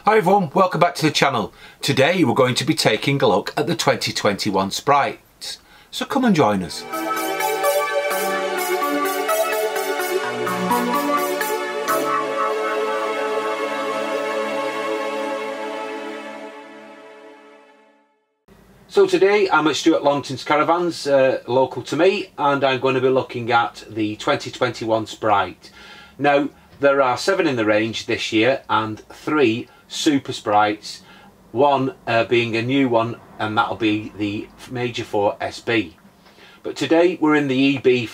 Hi everyone, welcome back to the channel. Today we're going to be taking a look at the 2021 Sprites, so come and join us. So today I'm at Stewart Longtons Caravans, local to me, and I'm going to be looking at the 2021 Sprite. Now there are 7 in the range this year and 3 super Sprites, one being a new one, and that'll be the Major 4 SB. But today we're in the EB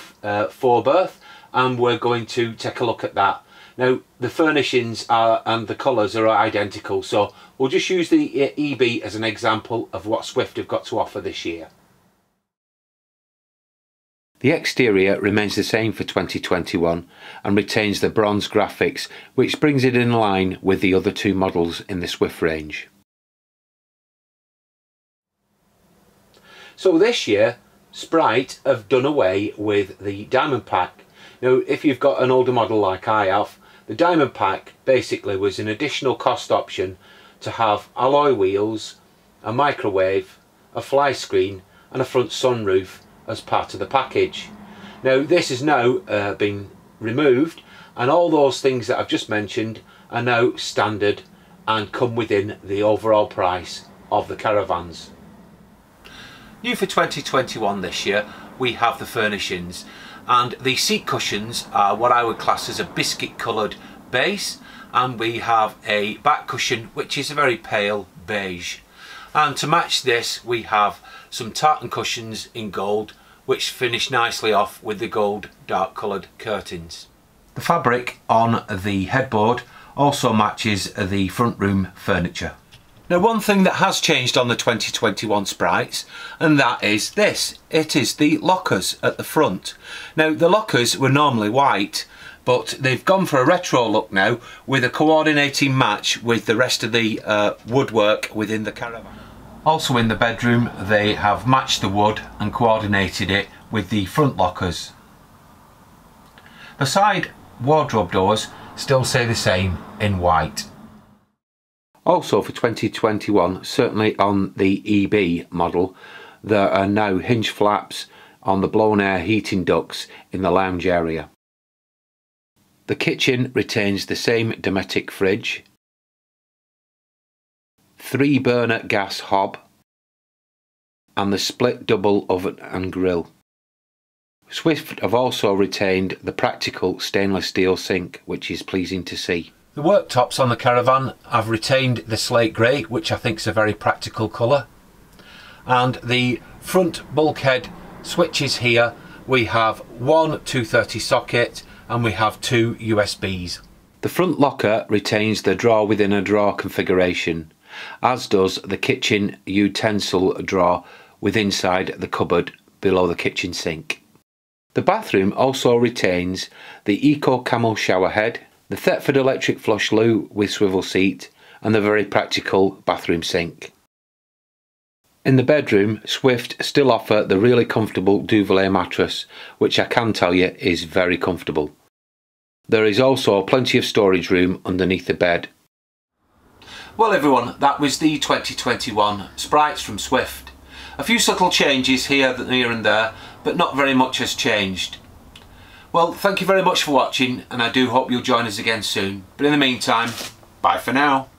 4 berth and we're going to take a look at that. Now the furnishings and the colours are identical, so we'll just use the EB as an example of what Swift have got to offer this year. The exterior remains the same for 2021 and retains the bronze graphics, which brings it in line with the other 2 models in the Swift range. So this year Sprite have done away with the diamond pack. Now if you've got an older model like I have, the diamond pack basically was an additional cost option to have alloy wheels, a microwave, a fly screen and a front sunroof as part of the package. Now this has now been removed, and all those things that I've just mentioned are now standard and come within the overall price of the Caravans. New for 2021 this year we have the furnishings, and the seat cushions are what I would class as a biscuit coloured base, and we have a back cushion which is a very pale beige, and to match this we have some tartan cushions in gold which finish nicely off with the gold dark coloured curtains. The fabric on the headboard also matches the front room furniture. Now one thing that has changed on the 2021 Sprites, and that is this. It is the lockers at the front. Now the lockers were normally white, but they've gone for a retro look now with a coordinating match with the rest of the woodwork within the Caravan. Also in the bedroom they have matched the wood and coordinated it with the front lockers. The side wardrobe doors still say the same in white. Also for 2021, certainly on the EB model, there are now hinge flaps on the blown air heating ducts in the lounge area. The kitchen retains the same Dometic fridge, 3 burner gas hob and the split double oven and grill. Swift have also retained the practical stainless steel sink, which is pleasing to see. The worktops on the Caravan have retained the slate grey, which I think is a very practical colour, and the front bulkhead switches here we have 1 230 socket and we have 2 USBs. The front locker retains the drawer within a drawer configuration, as does the kitchen utensil drawer with inside the cupboard below the kitchen sink. The bathroom also retains the Eco Camel shower head, the Thetford electric flush loo with swivel seat and the very practical bathroom sink. In the bedroom, Swift still offer the really comfortable Duvet mattress, which I can tell you is very comfortable. There is also plenty of storage room underneath the bed. Well everyone, that was the 2021 Sprites from Swift. A few subtle changes here and there, but not very much has changed. Well, thank you very much for watching, and I do hope you'll join us again soon. But in the meantime, bye for now.